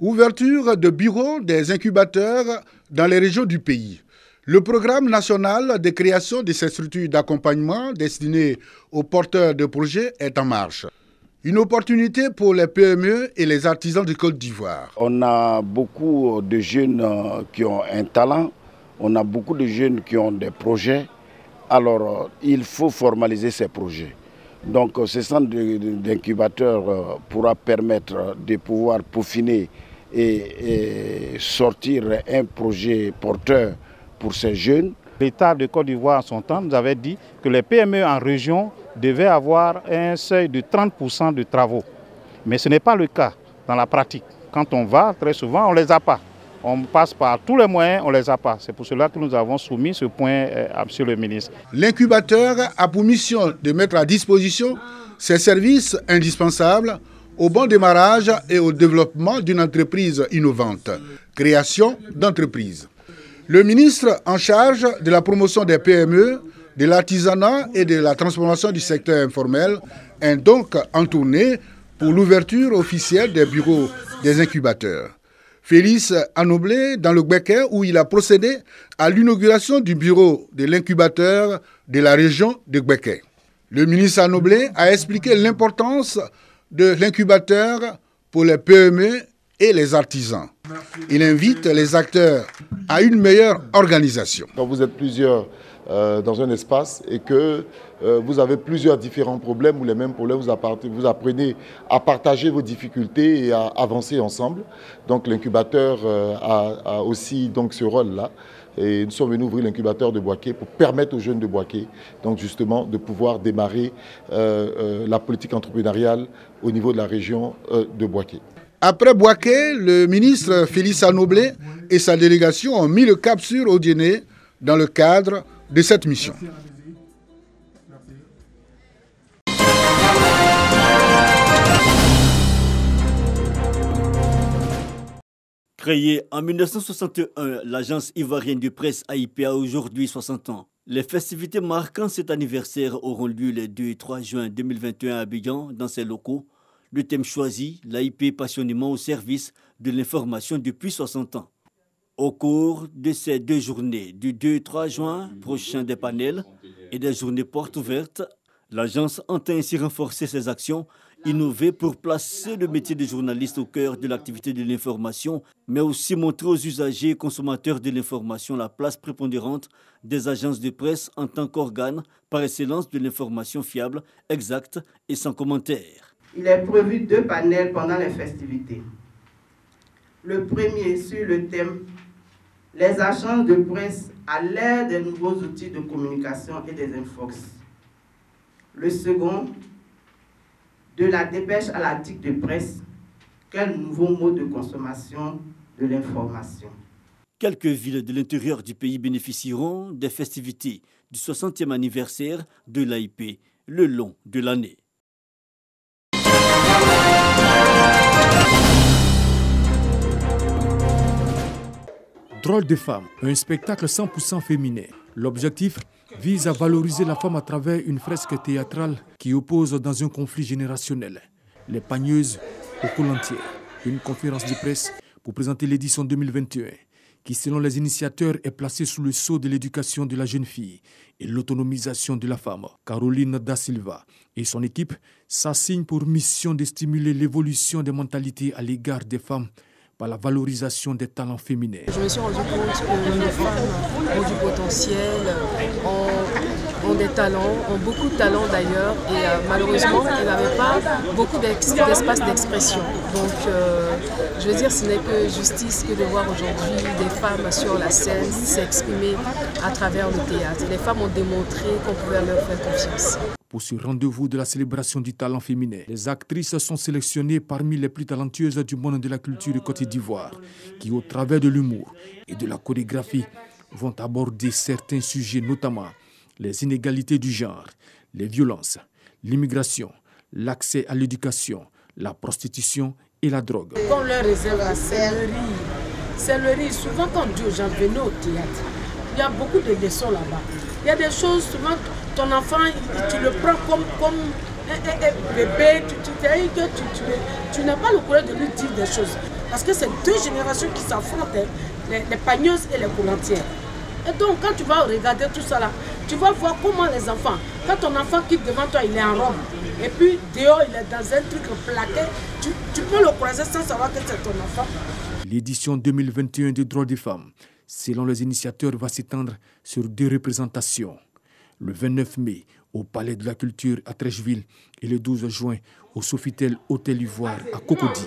Ouverture de bureaux des incubateurs dans les régions du pays. Le programme national de création de ces structures d'accompagnement destinées aux porteurs de projets est en marche. Une opportunité pour les PME et les artisans de Côte d'Ivoire. On a beaucoup de jeunes qui ont un talent, on a beaucoup de jeunes qui ont des projets. Alors, il faut formaliser ces projets. Donc, ce centre d'incubateur pourra permettre de pouvoir peaufiner et sortir un projet porteur pour ces jeunes. L'État de Côte d'Ivoire, en son temps, nous avait dit que les PME en région devaient avoir un seuil de 30% de travaux. Mais ce n'est pas le cas dans la pratique. Quand on va, très souvent, on ne les a pas. On passe par tous les moyens, on ne les a pas. C'est pour cela que nous avons soumis ce point à M. le ministre. L'incubateur a pour mission de mettre à disposition ces services indispensables au bon démarrage et au développement d'une entreprise innovante. Création d'entreprise. Le ministre en charge de la promotion des PME, de l'artisanat et de la transformation du secteur informel est donc en tournée pour l'ouverture officielle des bureaux des incubateurs. Félix Anoblé dans le Gbeke où il a procédé à l'inauguration du bureau de l'incubateur de la région de Gbeke. Le ministre Anoblé a expliqué l'importance de l'incubateur pour les PME et les artisans. Il invite les acteurs à une meilleure organisation. Quand vous êtes plusieurs dans un espace et que vous avez plusieurs différents problèmes ou les mêmes problèmes, vous apprenez à partager vos difficultés et à avancer ensemble. Donc l'incubateur a aussi donc, ce rôle-là. Et nous sommes venus ouvrir l'incubateur de Boaké pour permettre aux jeunes de Boaké donc justement de pouvoir démarrer la politique entrepreneuriale au niveau de la région de Boaké. Après Boaké, le ministre Félix Anoblé et sa délégation ont mis le cap sur Odiéné dans le cadre de cette mission. Créée en 1961, l'agence ivoirienne de presse AIP a aujourd'hui 60 ans. Les festivités marquant cet anniversaire auront lieu les 2 et 3 juin 2021 à Abidjan, dans ses locaux. Le thème choisi, l'AIP passionnément au service de l'information depuis 60 ans. Au cours de ces 2 journées, du 2 et 3 juin prochain, des panels et des journées portes ouvertes, l'agence entend ainsi renforcer ses actions, innover pour placer le métier de journaliste au cœur de l'activité de l'information, mais aussi montrer aux usagers et consommateurs de l'information la place prépondérante des agences de presse en tant qu'organe par excellence de l'information fiable, exacte et sans commentaire. Il est prévu 2 panels pendant les festivités. Le premier sur le thème « Les agences de presse à l'ère des nouveaux outils de communication et des infox ». Le second, de la dépêche à l'article de presse, quel nouveau mode de consommation de l'information. Quelques villes de l'intérieur du pays bénéficieront des festivités du 60e anniversaire de l'AIP le long de l'année. Drôle de femme, un spectacle 100% féminin. L'objectif vise à valoriser la femme à travers une fresque théâtrale qui oppose dans un conflit générationnel les pagneuses aux colantières. Une conférence de presse pour présenter l'édition 2021 qui, selon les initiateurs, est placée sous le sceau de l'éducation de la jeune fille et l'autonomisation de la femme. Caroline Da Silva et son équipe s'assignent pour mission de stimuler l'évolution des mentalités à l'égard des femmes par la valorisation des talents féminins. Je me suis rendu compte que les femmes ont du potentiel, ont des talents, ont beaucoup de talents d'ailleurs, et malheureusement, elles n'avaient pas beaucoup d'espace d'expression. Donc, je veux dire, ce n'est que justice que de voir aujourd'hui des femmes sur la scène s'exprimer à travers le théâtre. Les femmes ont démontré qu'on pouvait leur faire confiance. Pour ce rendez-vous de la célébration du talent féminin, les actrices sont sélectionnées parmi les plus talentueuses du monde de la culture de Côte d'Ivoire, qui, au travers de l'humour et de la chorégraphie, vont aborder certains sujets, notamment les inégalités du genre, les violences, l'immigration, l'accès à l'éducation, la prostitution et la drogue. Quand on leur réserve la c'est le riz. Souvent quand on dit aux gens venez au théâtre, il y a beaucoup de leçons là-bas. Il y a des choses, souvent ton enfant, tu le prends comme un bébé, tu n'as pas le courage de lui dire des choses. Parce que c'est deux générations qui s'affrontent, les pagneuses et les courrantières. Et donc, quand tu vas regarder tout ça là, tu vas voir comment les enfants, quand ton enfant quitte devant toi, il est en robe, et puis dehors, il est dans un truc plaqué, tu peux le croiser sans savoir que c'est ton enfant. L'édition 2021 du droit des femmes, selon les initiateurs, va s'étendre sur 2 représentations. Le 29 mai, au Palais de la Culture à Trècheville et le 12 juin au Sofitel Hôtel Ivoire à Cocody.